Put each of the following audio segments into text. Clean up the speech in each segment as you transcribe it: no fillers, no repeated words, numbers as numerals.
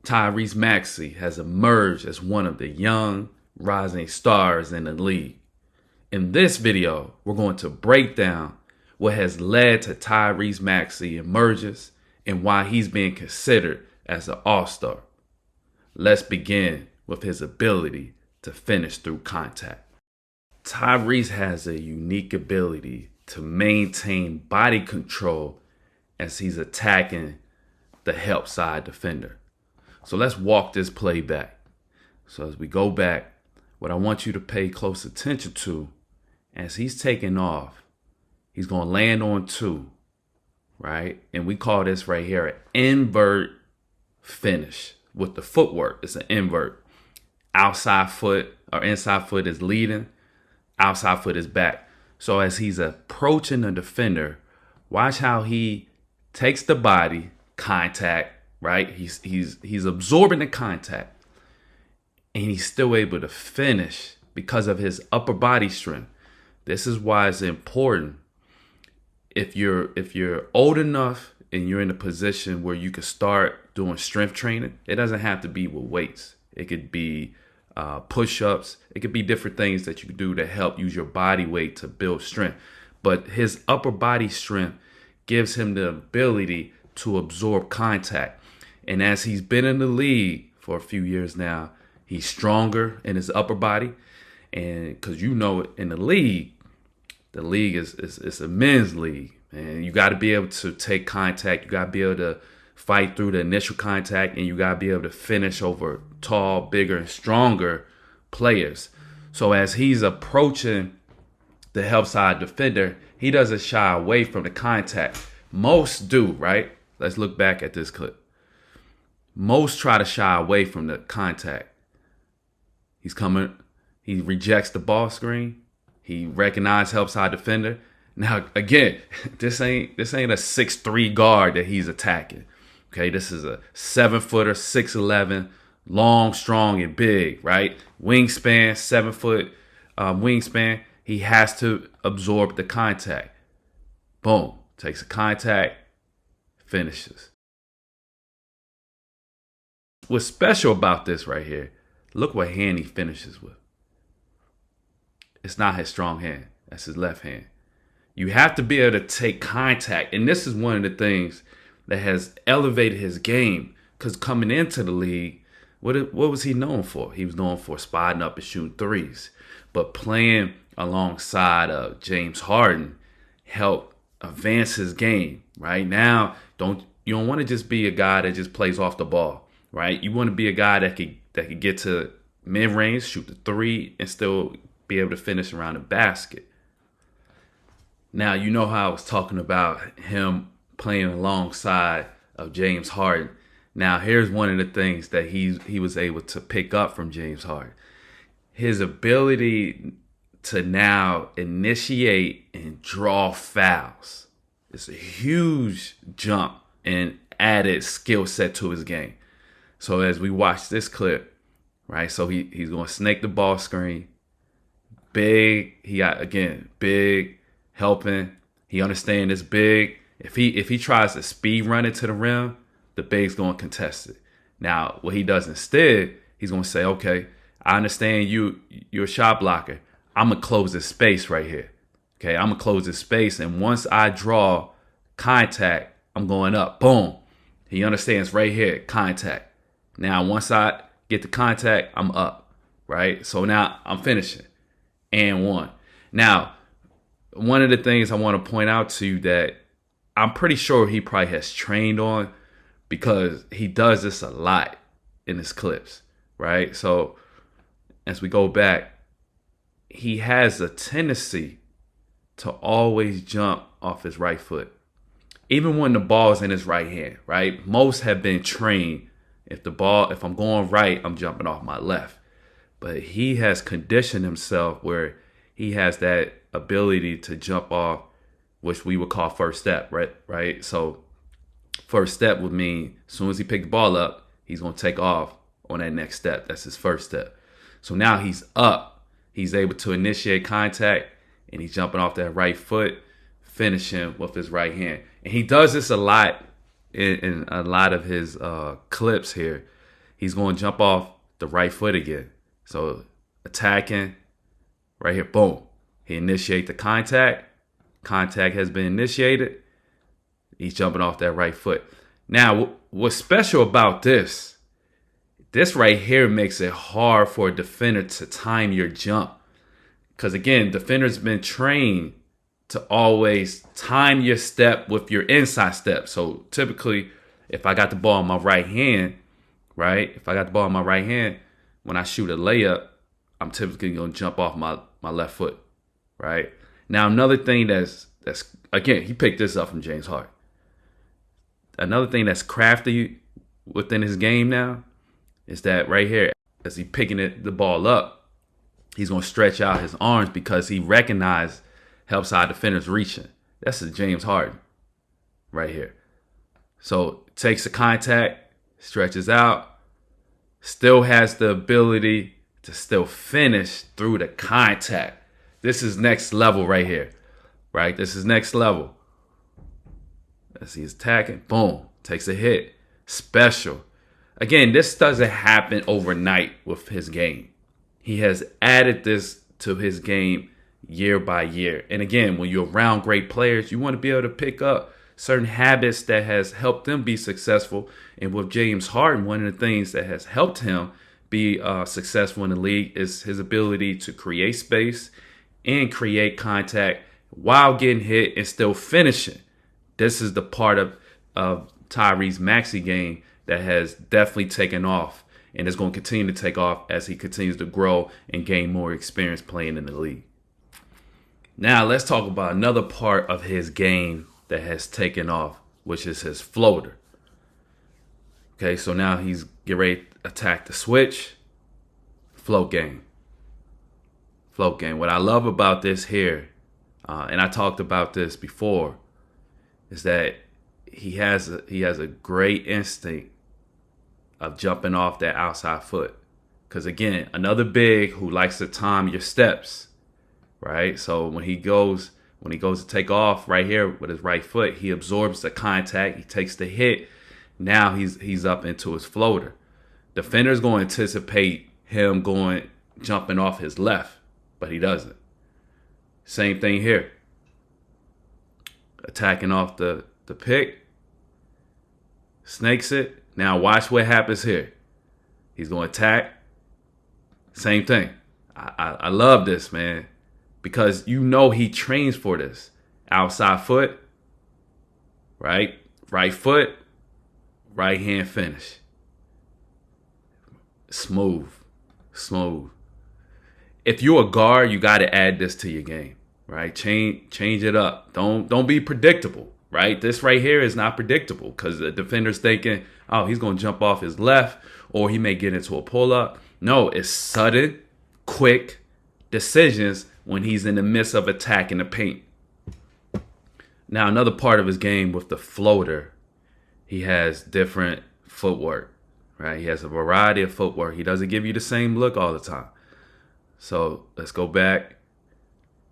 Tyrese Maxey has emerged as one of the young rising stars in the league. In this video, we're going to break down what has led to Tyrese Maxey emergence and why he's being considered as an all-star. Let's begin with his ability to finish through contact. Tyrese has a unique ability to maintain body control as he's attacking the help side defender. So let's walk this play back. So as we go back, what I want you to pay close attention to, as he's taking off, he's going to land on two, right? And we call this right here an invert finish with the footwork. It's an invert. Outside foot or inside foot is leading. Outside foot is back. So as he's approaching the defender, watch how he takes the body contact, right? He's absorbing the contact, and he's still able to finish because of his upper body strength. This is why it's important. If you're old enough and you're in a position where you can start doing strength training, it doesn't have to be with weights. It could be push-ups. It could be different things that you can do to help use your body weight to build strength. But his upper body strength gives him the ability to absorb contact. And as he's been in the league for a few years now, he's stronger in his upper body. And because in the league is a men's league. And you got to be able to take contact. You got to be able to fight through the initial contact, and you got to be able to finish over tall, bigger, and stronger players. So as he's approaching the help side defender, he doesn't shy away from the contact. Most do, right? Let's look back at this clip. Most try to shy away from the contact. He's coming. He rejects the ball screen. He recognizes help side defender. Now, again, this ain't a 6'3" guard that he's attacking. Okay, this is a 7-footer, 6'11", long, strong, and big, right? Wingspan, 7-foot wingspan. He has to absorb the contact. Boom. Takes a contact, finishes. What's special about this right here, look what hand he finishes with. It's not his strong hand. That's his left hand. You have to be able to take contact. And this is one of the things that has elevated his game. Because coming into the league, what was he known for? He was known for spotting up and shooting threes. But playing alongside of James Harden helped advance his game. Right now, you don't want to just be a guy that just plays off the ball. Right? You want to be a guy that could get to mid-range, shoot the three, and still be able to finish around the basket. Now, you know how I was talking about him playing alongside of James Harden. Now, here's one of the things that he was able to pick up from James Harden. His ability to now initiate and draw fouls. It's a huge jump and added skill set to his game. So as we watch this clip, right, so he's going to snake the ball screen. Big, he got, again, big, helping. He understands it's big. If he tries to speed run it to the rim, the big's going to contest it. Now, what he does instead, he's going to say, okay, I understand you're a shot blocker. I'm going to close this space right here. Okay, I'm going to close this space, and once I draw contact, I'm going up. Boom. He understands right here, contact. Now, once I get the contact, I'm up, right? So now I'm finishing. And one. Now, one of the things I want to point out to you that I'm pretty sure he probably has trained on, because he does this a lot in his clips, right? So as we go back, he has a tendency to always jump off his right foot, even when the ball's in his right hand, right? Most have been trained, if I'm going right, I'm jumping off my left. But he has conditioned himself where he has that ability to jump off, which we would call first step, right? So first step would mean as soon as he picked the ball up, he's going to take off on that next step. That's his first step. So now he's up. He's able to initiate contact, and he's jumping off that right foot, finishing with his right hand. And he does this a lot in a lot of his clips here. he's going to jump off the right foot again. So attacking right here, boom. He initiate the contact. Contact has been initiated. He's jumping off that right foot. Now, what's special about this right here makes it hard for a defender to time your jump. Because again, defenders been trained to always time your step with your inside step. So typically, if I got the ball in my right hand, right? If I got the ball in my right hand, when I shoot a layup, I'm typically going to jump off my left foot, right? Now, another thing that's again, he picked this up from James Harden. Another thing that's crafty within his game now is that right here, as he picking the ball up, he's going to stretch out his arms because he recognized help side defenders reaching. That's a James Harden right here. So takes the contact, stretches out, still has the ability to still finish through the contact. This is next level right here, right? This is next level. As he's attacking, boom, takes a hit. Special. Again, this doesn't happen overnight with his game. He has added this to his game year by year. And again, when you're around great players, you want to be able to pick up certain habits that has helped them be successful. And with James Harden, one of the things that has helped him be successful in the league is his ability to create space and create contact while getting hit and still finishing. This is the part of Tyrese Maxey game that has definitely taken off and is going to continue to take off as he continues to grow and gain more experience playing in the league. Now let's talk about another part of his game that has taken off, which is his floater. Okay, so now he's getting ready to attack the switch. Float game. Float game. What I love about this here, and I talked about this before, is that he has a great instinct of jumping off that outside foot. Because again, another big who likes to time your steps, right? So when he goes to take off right here with his right foot, he absorbs the contact, he takes the hit. Now he's up into his floater. Defender's going to anticipate him jumping off his left, but he doesn't. Same thing here. Attacking off the pick. Snakes it. Now watch what happens here. He's going to attack. Same thing. I love this, man, because you know he trains for this. Outside foot, right? Right foot, right hand finish. Smooth. If you're a guard, you got to add this to your game, right? Change it up. Don't be predictable, right? This right here is not predictable because the defender's thinking, oh, he's going to jump off his left or he may get into a pull-up. No, it's sudden, quick decisions when he's in the midst of attacking the paint. Now, another part of his game with the floater, he has different footwork, right? He has a variety of footwork. He doesn't give you the same look all the time. So let's go back.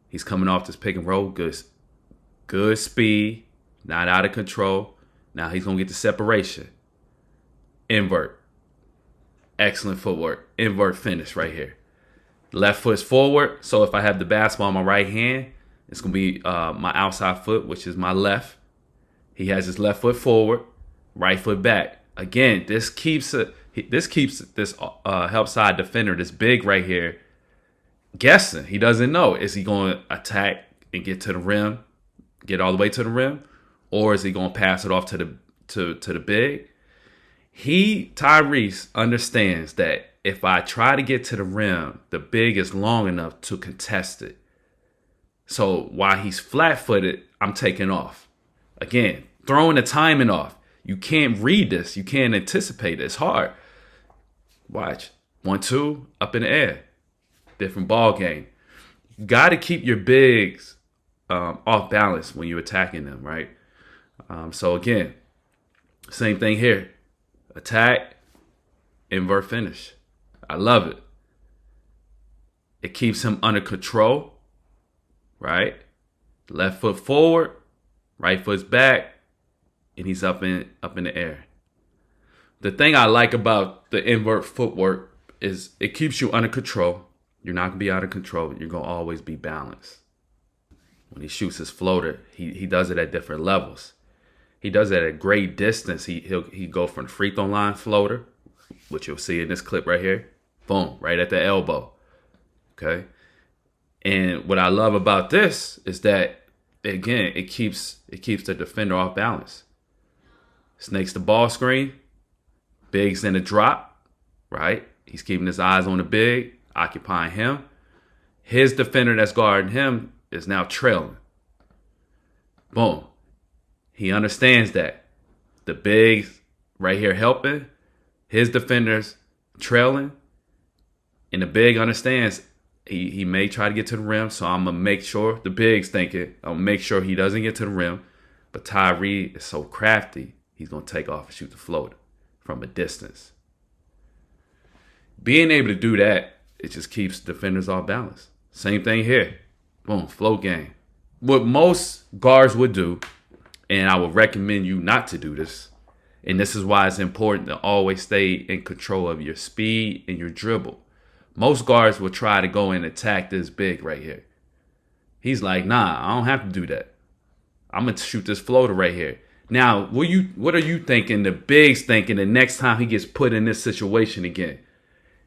He's coming off this pick and roll. Good speed, not out of control. Now he's going to get the separation. Invert. Excellent footwork. Invert finish right here. Left foot's forward. So if I have the basketball in my right hand, it's going to be my outside foot, which is my left. He has his left foot forward, right foot back. Again, this keeps this help side defender, this big right here, guessing. He doesn't know. Is he going to attack and get to the rim, get all the way to the rim, or is he going to pass it off to the big? Tyrese understands that if I try to get to the rim, the big is long enough to contest it. So while he's flat-footed, I'm taking off. Again, throwing the timing off. You can't read this. You can't anticipate it. It's hard. Watch. 1-2, up in the air. Different ball game. You got to keep your bigs off balance when you're attacking them, right? So again, same thing here. Attack, invert finish. I love it. It keeps him under control, right? Left foot forward, right foot's back, and he's up in the air. The thing I like about the invert footwork is it keeps you under control. You're not gonna be out of control. You're gonna always be balanced. When he shoots his floater, he does it at different levels. He does it at great distance. He go from the free throw line floater, which you'll see in this clip right here. Boom, right at the elbow. Okay. And what I love about this is that, again, it keeps the defender off balance. Snakes the ball screen. Big's in the drop, right? He's keeping his eyes on the big, occupying him. His defender that's guarding him is now trailing. Boom. He understands that. The big right here helping. His defender's trailing. And the big understands he may try to get to the rim, so I'm going to make sure, the big's thinking, I'm going to make sure he doesn't get to the rim. But Tyree is so crafty, he's going to take off and shoot the floater from a distance. Being able to do that, it just keeps defenders off balance. Same thing here. Boom, float game. What most guards would do, and I would recommend you not to do this, and this is why it's important to always stay in control of your speed and your dribble. Most guards will try to go and attack this big right here. He's like, nah, I don't have to do that. I'm going to shoot this floater right here. Now, what are you thinking the big's thinking the next time he gets put in this situation again?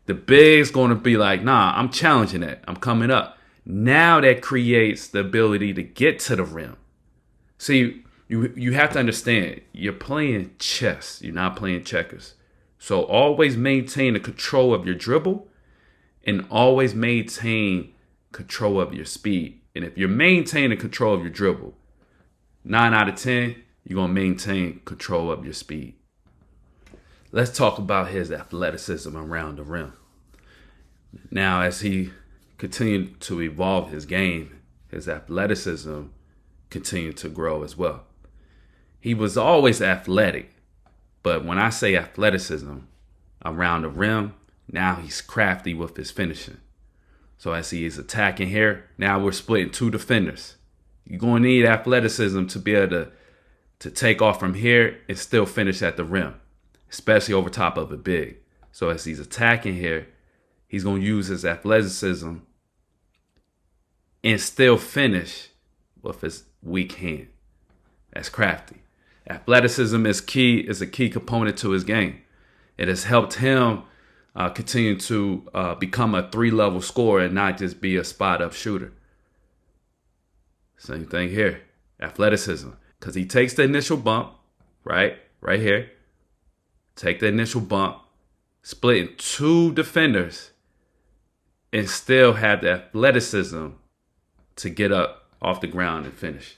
The big's going to be like, nah, I'm challenging that. I'm coming up. Now that creates the ability to get to the rim. See, you have to understand, you're playing chess. You're not playing checkers. So always maintain the control of your dribble and always maintain control of your speed. And if you're maintaining control of your dribble, 9 out of 10, you're going to maintain control of your speed. Let's talk about his athleticism around the rim. Now, as he continued to evolve his game, his athleticism continued to grow as well. He was always athletic, but when I say athleticism around the rim, now he's crafty with his finishing. So as he is attacking here, now we're splitting two defenders. You're going to need athleticism to be able to take off from here and still finish at the rim, especially over top of a big. So as he's attacking here, he's going to use his athleticism and still finish with his weak hand. That's crafty. Athleticism is a key component to his game. It has helped him continue to become a 3-level scorer and not just be a spot-up shooter. Same thing here. Athleticism. Because he takes the initial bump, right here. Take the initial bump, splitting two defenders, and still have the athleticism to get up off the ground and finish.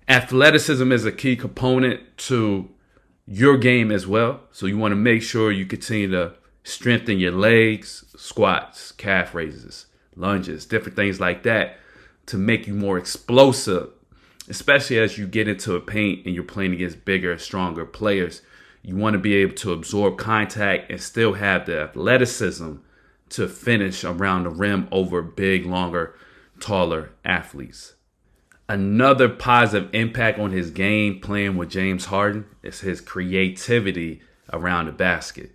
Athleticism is a key component to your game as well. So you want to make sure you continue to strengthen your legs, squats, calf raises, lunges, different things like that to make you more explosive, especially as you get into a paint and you're playing against bigger, stronger players. You want to be able to absorb contact and still have the athleticism to finish around the rim over big, longer, taller athletes. Another positive impact on his game playing with James Harden is his creativity around the basket.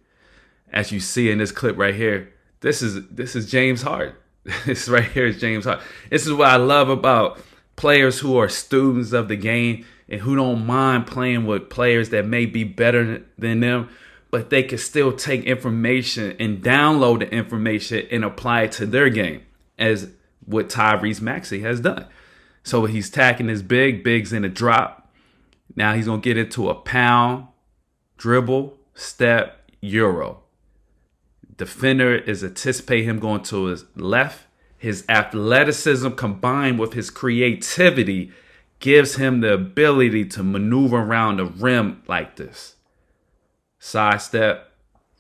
As you see in this clip right here, this is James Harden. This right here is James Harden. This is what I love about players who are students of the game and who don't mind playing with players that may be better than them, but they can still take information and download the information and apply it to their game, as what Tyrese Maxey has done. So he's tacking his big's in a drop. Now he's going to get into a pound, dribble, step, euro. Defender is anticipating him going to his left. His athleticism combined with his creativity gives him the ability to maneuver around the rim like this. Side step,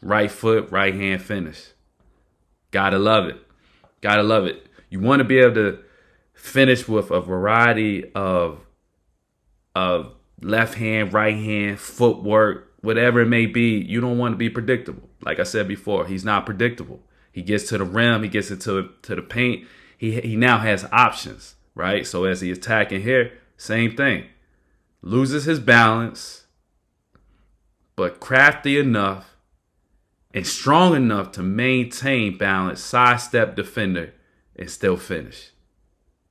right foot, right hand finish. Gotta love it. Gotta love it. You want to be able to finish with a variety of left hand, right hand, footwork, whatever it may be. You don't want to be predictable. Like I said before, he's not predictable. He gets to the rim, he gets into the paint. He now has options, right? So as he's attacking here, same thing. Loses his balance, but crafty enough and strong enough to maintain balance, sidestep defender, and still finish.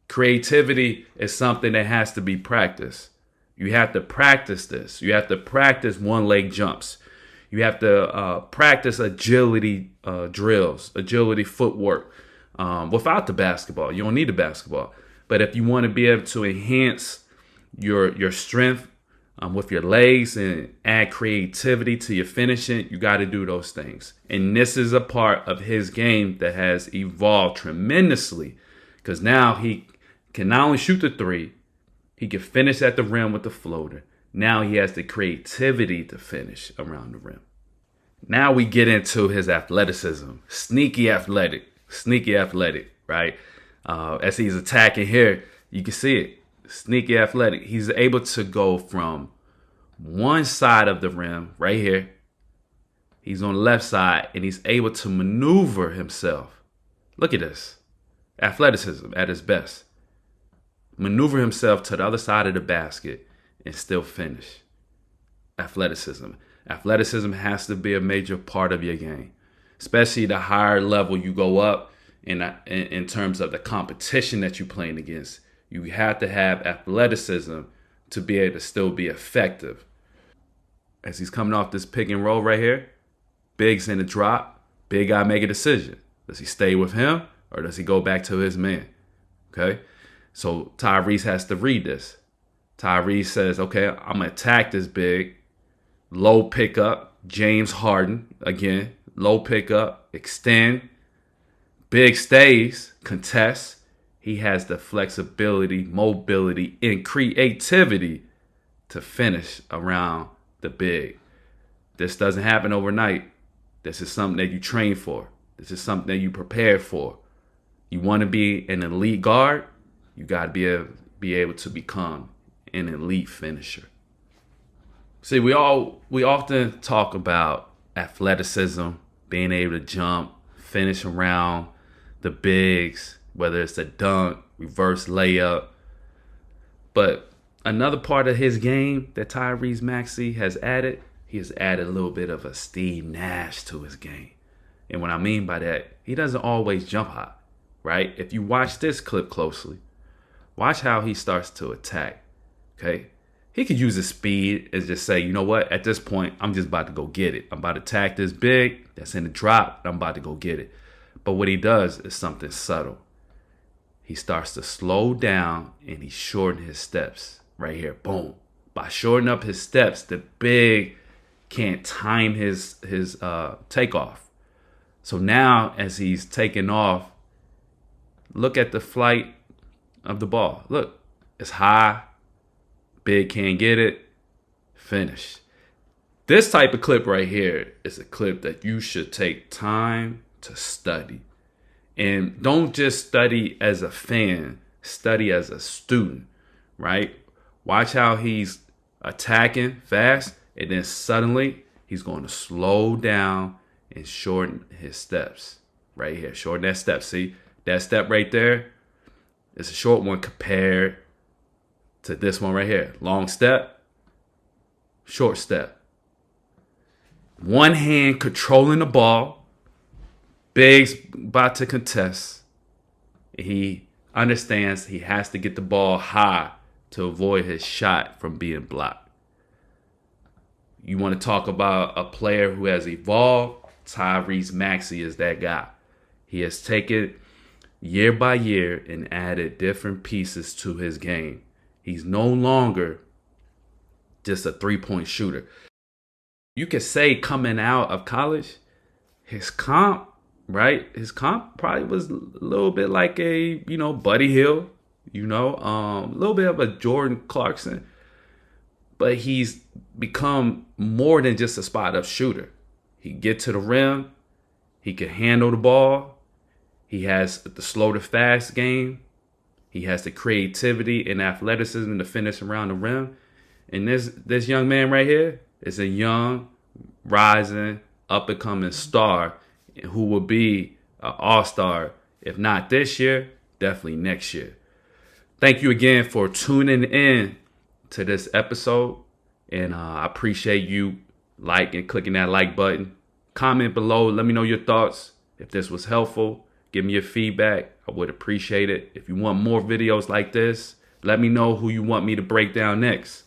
Creativity is something that has to be practiced. You have to practice this. You have to practice one-leg jumps. You have to practice agility drills, agility footwork without the basketball. You don't need the basketball. But if you want to be able to enhance your strength with your legs and add creativity to your finishing, you got to do those things. And this is a part of his game that has evolved tremendously, because now he can not only shoot the three, he can finish at the rim with the floater. Now he has the creativity to finish around the rim. Now we get into his athleticism. Sneaky athletic, right? As he's attacking here, you can see it. Sneaky athletic. He's able to go from one side of the rim right here. He's on the left side, and he's able to maneuver himself. Look at this. Athleticism at its best. Maneuver himself to the other side of the basket and still finish. Athleticism. Athleticism has to be a major part of your game, especially the higher level you go up in terms of the competition that you're playing against. You have to have athleticism to be able to still be effective. As he's coming off this pick and roll right here, Big's in the drop. Big guy make a decision. Does he stay with him or does he go back to his man? Okay, so Tyrese has to read this. Tyrese says, okay, I'm going to attack this big. Low pickup, James Harden, again, low pickup, extend. Big stays, contest. He has the flexibility, mobility, and creativity to finish around the big. This doesn't happen overnight. This is something that you train for. This is something that you prepare for. You want to be an elite guard, you got to be able to become an elite finisher. See, we often talk about athleticism, being able to jump, finish around the bigs, whether it's a dunk, reverse layup. But another part of his game that Tyrese Maxey has added, he has added a little bit of a Steve Nash to his game. And what I mean by that, he doesn't always jump high, right? If you watch this clip closely, watch how he starts to attack, okay? He could use his speed and just say, you know what, at this point, I'm just about to go get it. I'm about to attack this big that's in the drop, and I'm about to go get it. But what he does is something subtle. He starts to slow down and he shortens his steps right here. Boom. By shortening up his steps, the big can't time his takeoff. So now as he's taking off, look at the flight of the ball. Look, it's high. Big can't get it. Finish. This type of clip right here is a clip that you should take time to study. And don't just study as a fan, study as a student, right? Watch how he's attacking fast, and then suddenly he's going to slow down and shorten his steps right here. Shorten that step. See, that step right there is a short one compared to this one right here. Long step, short step. One hand controlling the ball. Big's about to contest. He understands he has to get the ball high to avoid his shot from being blocked. You want to talk about a player who has evolved? Tyrese Maxey is that guy. He has taken year by year and added different pieces to his game. He's no longer just a three-point shooter. You could say coming out of college, his comp, right? His comp probably was a little bit like a, Buddy Hield, a little bit of a Jordan Clarkson. But he's become more than just a spot-up shooter. He get to the rim. He can handle the ball. He has the slow to fast game. He has the creativity and athleticism to finish around the rim. And this young man right here is a young, rising, up-and-coming star who will be an all-star, if not this year, definitely next year. Thank you again for tuning in to this episode. And I appreciate you clicking that like button. Comment below. Let me know your thoughts. If this was helpful, give me your feedback. I would appreciate it. If you want more videos like this, let me know who you want me to break down next.